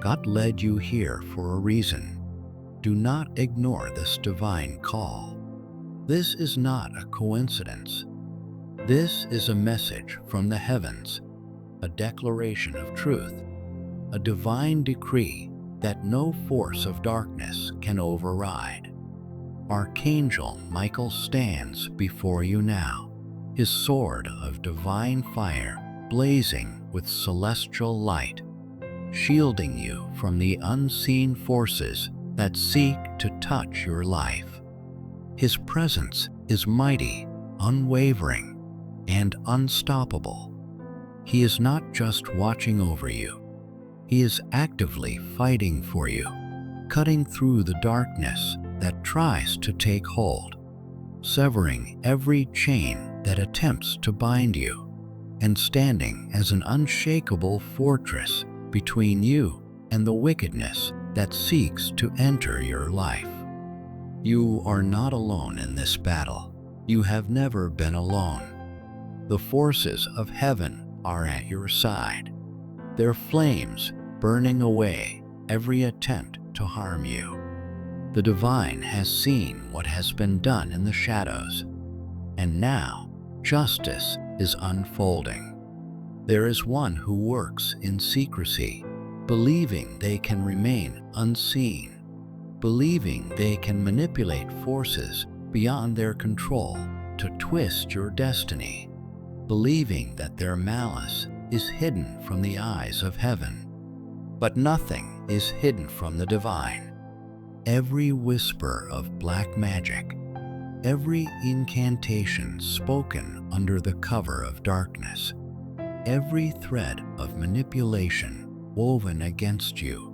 God led you here for a reason. Do not ignore this divine call. This is not a coincidence. This is a message from the heavens, a declaration of truth, a divine decree that no force of darkness can override. Archangel Michael stands before you now, his sword of divine fire blazing with celestial light, shielding you from the unseen forces that seek to touch your life. His presence is mighty, unwavering, and unstoppable. He is not just watching over you. He is actively fighting for you, cutting through the darkness that tries to take hold, severing every chain that attempts to bind you, and standing as an unshakable fortress between you and the wickedness that seeks to enter your life. You are not alone in this battle. You have never been alone. The forces of heaven are at your side, their flames burning away every attempt to harm you. The divine has seen what has been done in the shadows, and now justice is unfolding. There is one who works in secrecy, believing they can remain unseen, believing they can manipulate forces beyond their control to twist your destiny, believing that their malice is hidden from the eyes of heaven. But nothing is hidden from the divine. Every whisper of black magic, every incantation spoken under the cover of darkness, every thread of manipulation woven against you,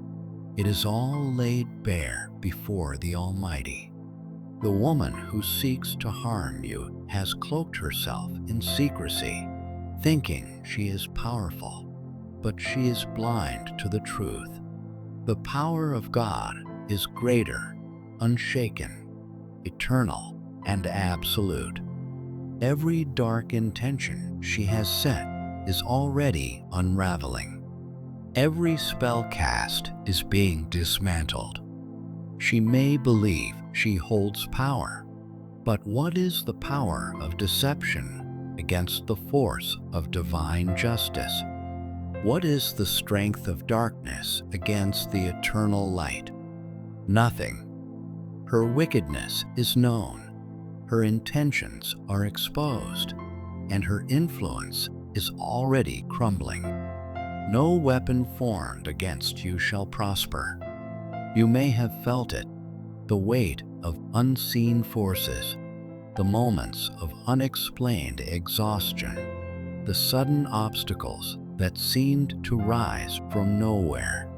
it is all laid bare before the Almighty. The woman who seeks to harm you has cloaked herself in secrecy, thinking she is powerful, but she is blind to the truth. The power of God is greater, unshaken, eternal, and absolute. Every dark intention she has set is already unraveling. Every spell cast is being dismantled. She may believe she holds power, but what is the power of deception against the force of divine justice? What is the strength of darkness against the eternal light? Nothing. Her wickedness is known, her intentions are exposed, and her influence is already crumbling. No weapon formed against you shall prosper. You may have felt it, the weight of unseen forces, the moments of unexplained exhaustion, the sudden obstacles that seemed to rise from nowhere.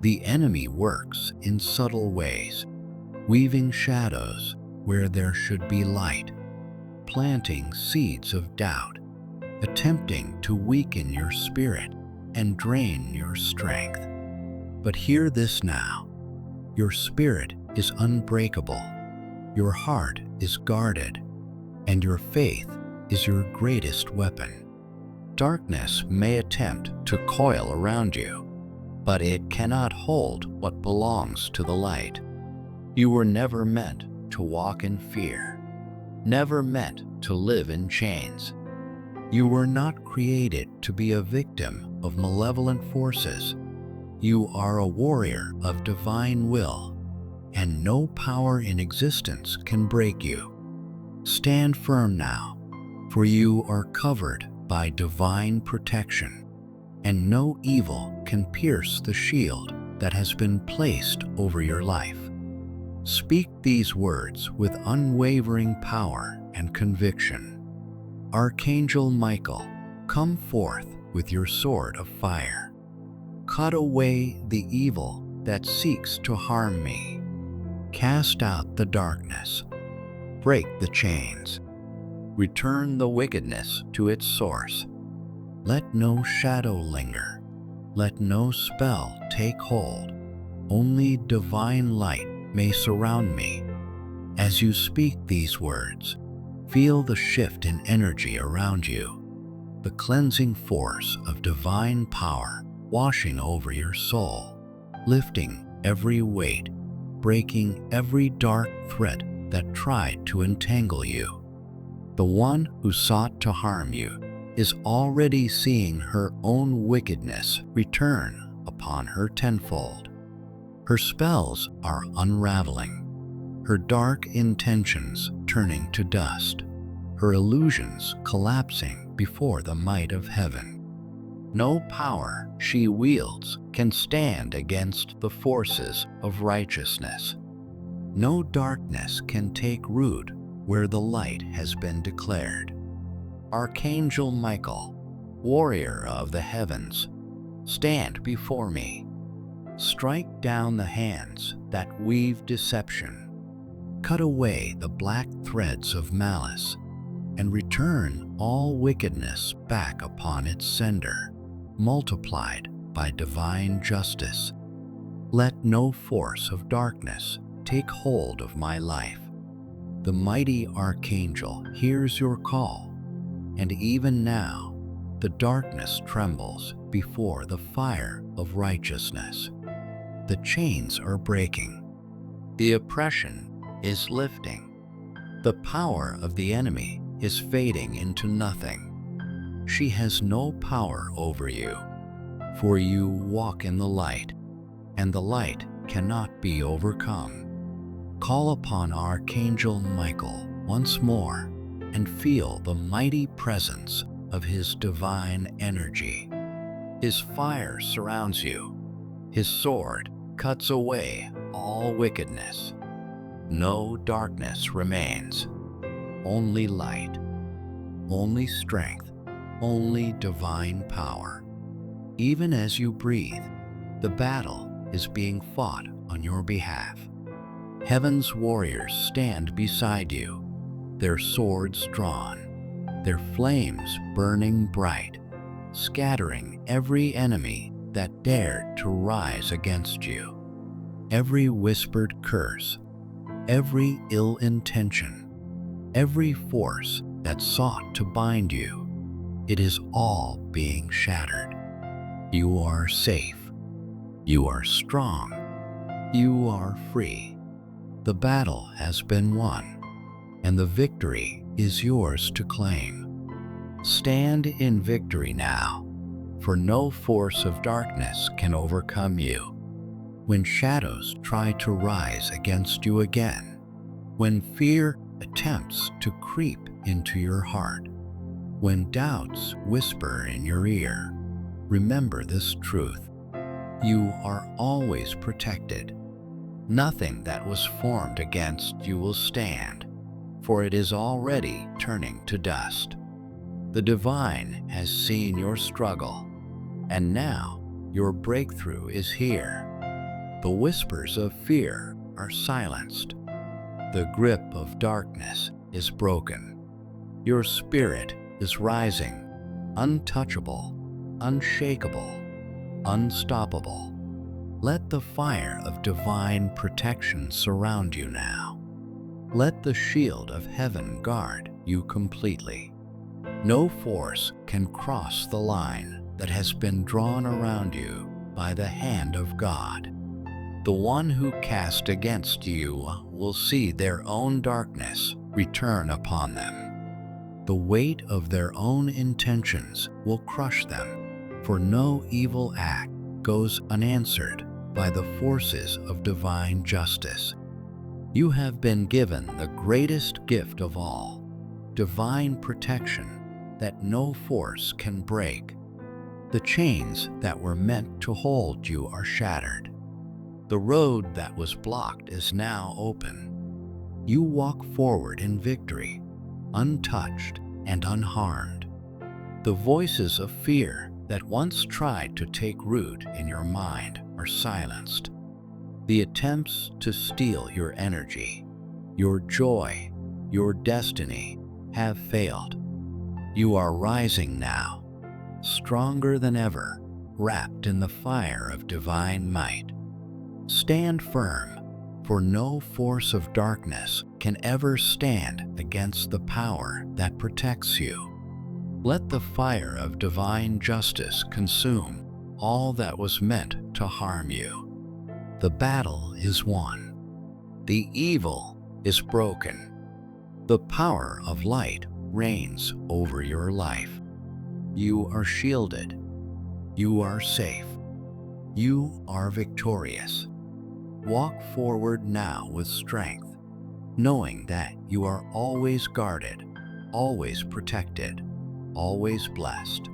The enemy works in subtle ways, weaving shadows where there should be light, planting seeds of doubt, attempting to weaken your spirit and drain your strength. But hear this now. Your spirit is unbreakable, your heart is guarded, and your faith is your greatest weapon. Darkness may attempt to coil around you, but it cannot hold what belongs to the light. You were never meant to walk in fear, never meant to live in chains. You were not created to be a victim of malevolent forces. You are a warrior of divine will, and no power in existence can break you. Stand firm now, for you are covered by divine protection, and no evil can pierce the shield that has been placed over your life. Speak these words with unwavering power and conviction. Archangel Michael, come forth with your sword of fire. Cut away the evil that seeks to harm me. Cast out the darkness. Break the chains. Return the wickedness to its source. Let no shadow linger. Let no spell take hold. Only divine light may surround me. As you speak these words, feel the shift in energy around you, the cleansing force of divine power washing over your soul. lifting every weight, breaking every dark thread that tried to entangle you. The one who sought to harm you is already seeing her own wickedness return upon her tenfold. Her spells are unraveling, her dark intentions turning to dust, her illusions collapsing before the might of heaven. No power she wields can stand against the forces of righteousness. No darkness can take root where the light has been declared. Archangel Michael, warrior of the heavens, stand before me. Strike down the hands that weave deception. Cut away the black threads of malice, and return all wickedness back upon its sender, multiplied by divine justice. Let no force of darkness take hold of my life. The mighty archangel hears your call, and even now the darkness trembles before the fire of righteousness. The chains are breaking. The oppression is lifting. The power of the enemy is fading into nothing. She has no power over you, for you walk in the light, and the light cannot be overcome. Call upon Archangel Michael once more and feel the mighty presence of his divine energy. His fire surrounds you. His sword cuts away all wickedness. No darkness remains. Only light, only strength, only divine power. Even as you breathe, the battle is being fought on your behalf. Heaven's warriors stand beside you, their swords drawn, their flames burning bright, scattering every enemy that dared to rise against you. Every whispered curse, every ill intention, every force that sought to bind you, it is all being shattered. You are safe. You are strong. You are free. The battle has been won, and the victory is yours to claim. Stand in victory now, for no force of darkness can overcome you. When shadows try to rise against you again, when fear attempts to creep into your heart, when doubts whisper in your ear, remember this truth: you are always protected. Nothing that was formed against you will stand, for it is already turning to dust. The divine has seen your struggle, and now your breakthrough is here. The whispers of fear are silenced. The grip of darkness is broken. Your spirit is rising, untouchable, unshakable, unstoppable. Let the fire of divine protection surround you now. Let the shield of heaven guard you completely. No force can cross the line that has been drawn around you by the hand of God. The one who cast against you will see their own darkness return upon them. The weight of their own intentions will crush them, for no evil act goes unanswered by the forces of divine justice. You have been given the greatest gift of all, divine protection that no force can break. The chains that were meant to hold you are shattered. The road that was blocked is now open. You walk forward in victory, untouched and unharmed. The voices of fear that once tried to take root in your mind are silenced. The attempts to steal your energy, your joy, your destiny have failed. You are rising now, stronger than ever, wrapped in the fire of divine might. Stand firm, for no force of darkness can ever stand against the power that protects you. Let the fire of divine justice consume all that was meant to harm you. The battle is won. The evil is broken. The power of light reigns over your life. You are shielded. You are safe. You are victorious. Walk forward now with strength, knowing that you are always guarded, always protected, always blessed.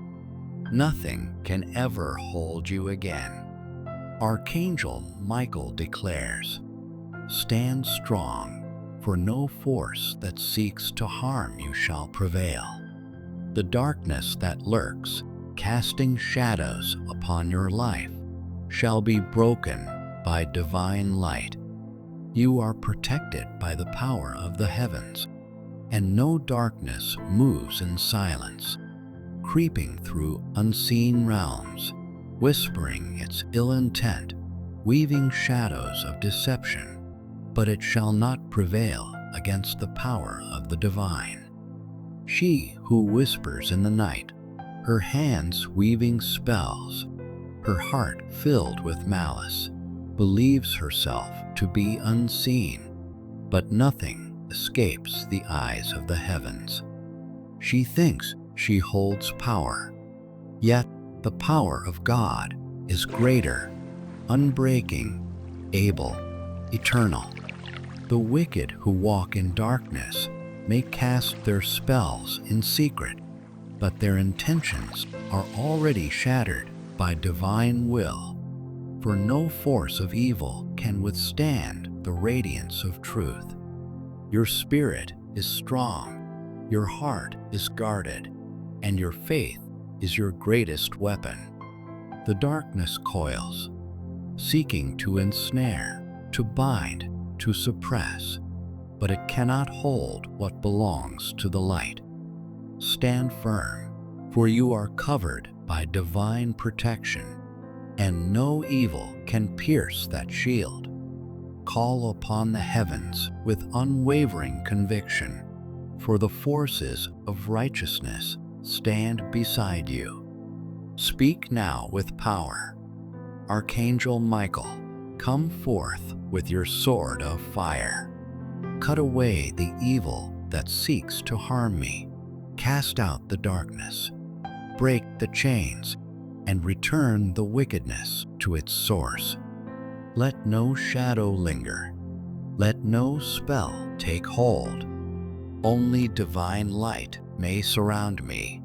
Nothing can ever hold you again. Archangel Michael declares, "Stand strong, for no force that seeks to harm you shall prevail." The darkness that lurks, casting shadows upon your life, shall be broken by divine light. You are protected by the power of the heavens, and no darkness moves in silence, creeping through unseen realms, whispering its ill intent, weaving shadows of deception, but it shall not prevail against the power of the divine. She who whispers in the night, her hands weaving spells, her heart filled with malice, believes herself to be unseen, but nothing escapes the eyes of the heavens. She thinks she holds power, yet the power of God is greater, unbreaking, able, eternal. The wicked who walk in darkness may cast their spells in secret, but their intentions are already shattered by divine will, for no force of evil can withstand the radiance of truth. Your spirit is strong, your heart is guarded, and your faith is your greatest weapon. The darkness coils, seeking to ensnare, to bind, to suppress, but it cannot hold what belongs to the light. Stand firm, for you are covered by divine protection, and no evil can pierce that shield. Call upon the heavens with unwavering conviction, for the forces of righteousness stand beside you. Speak now with power. Archangel Michael, come forth with your sword of fire. Cut away the evil that seeks to harm me. Cast out the darkness. Break the chains and return the wickedness to its source. Let no shadow linger. Let no spell take hold. Only divine light may surround me.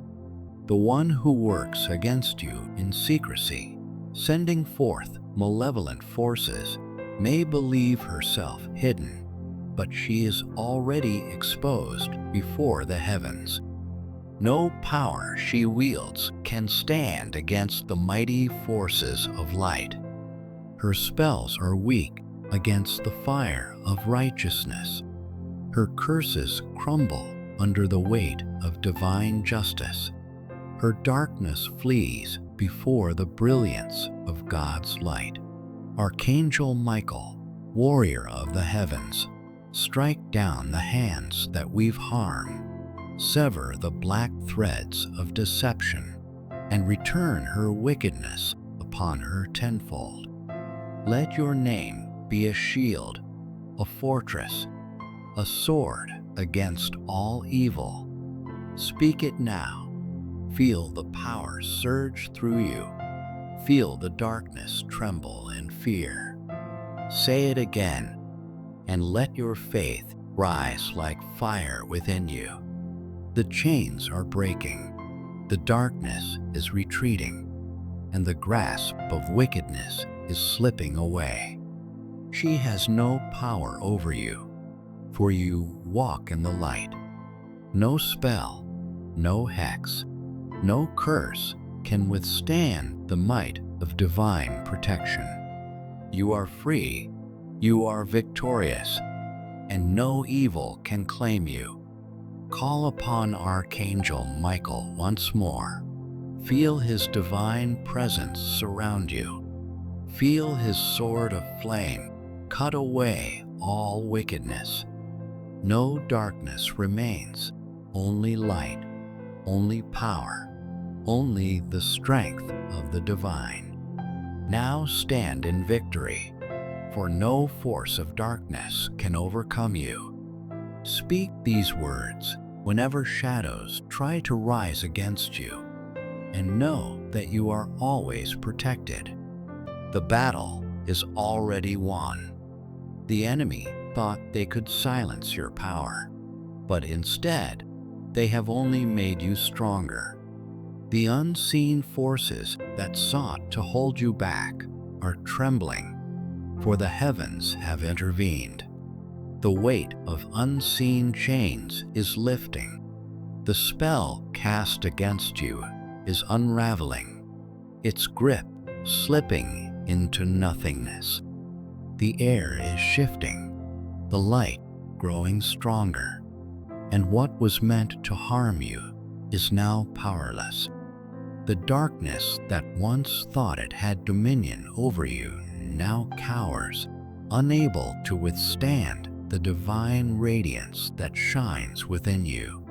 The one who works against you in secrecy, sending forth malevolent forces, may believe herself hidden, but she is already exposed before the heavens. No power she wields can stand against the mighty forces of light. Her spells are weak against the fire of righteousness. Her curses crumble under the weight of divine justice. Her darkness flees before the brilliance of God's light. Archangel Michael, warrior of the heavens, strike down the hands that weave harm, sever the black threads of deception, and return her wickedness upon her tenfold. Let your name be a shield, a fortress, a sword against all evil. Speak it now. Feel the power surge through you. Feel the darkness tremble in fear. Say it again, and let your faith rise like fire within you. The chains are breaking, the darkness is retreating, and the grasp of wickedness is slipping away. She has no power over you, for you walk in the light. No spell, no hex, no curse can withstand the might of divine protection. You are free, you are victorious, and no evil can claim you. Call upon Archangel Michael once more. Feel his divine presence surround you. Feel his sword of flame cut away all wickedness. No darkness remains, only light, only power, only the strength of the divine. Now stand in victory. for no force of darkness can overcome you. Speak these words whenever shadows try to rise against you, and know that you are always protected. The battle is already won. The enemy thought they could silence your power, but instead, they have only made you stronger. The unseen forces that sought to hold you back are trembling, for the heavens have intervened. The weight of unseen chains is lifting. The spell cast against you is unraveling, its grip slipping into nothingness. The air is shifting, the light growing stronger, and what was meant to harm you is now powerless. The darkness that once thought it had dominion over you now cowers, unable to withstand the divine radiance that shines within you.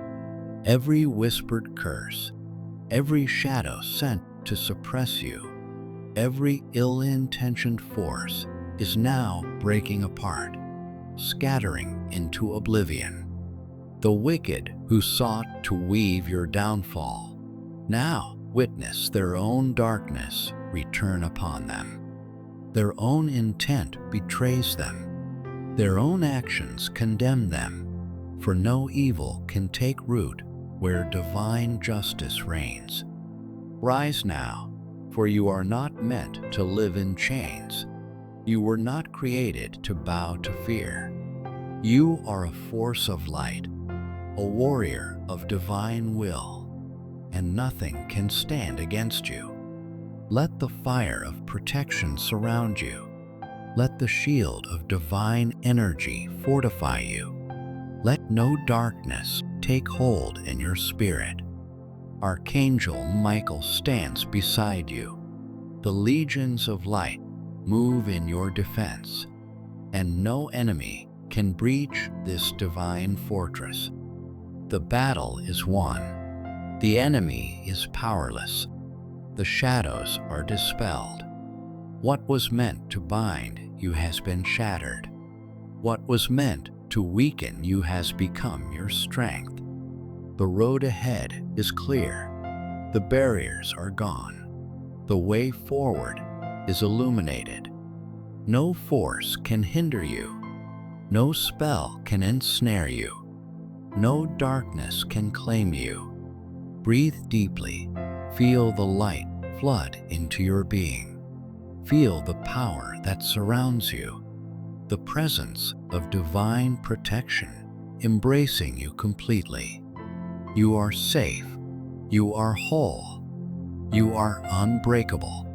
Every whispered curse, every shadow sent to suppress you, every ill-intentioned force is now breaking apart, scattering into oblivion. The wicked who sought to weave your downfall now witness their own darkness return upon them. Their own intent betrays them. Their own actions condemn them, for no evil can take root where divine justice reigns. Rise now, for you are not meant to live in chains. You were not created to bow to fear. You are a force of light, a warrior of divine will, and nothing can stand against you. Let the fire of protection surround you. Let the shield of divine energy fortify you. Let no darkness take hold in your spirit. Archangel Michael stands beside you. The legions of light move in your defense, and no enemy can breach this divine fortress. The battle is won. The enemy is powerless. The shadows are dispelled. What was meant to bind you has been shattered. What was meant to weaken you has become your strength. The road ahead is clear. The barriers are gone. The way forward is illuminated. No force can hinder you. No spell can ensnare you. No darkness can claim you. Breathe deeply. Feel the light flood into your being. Feel the power that surrounds you, the presence of divine protection embracing you completely. You are safe. You are whole. You are unbreakable.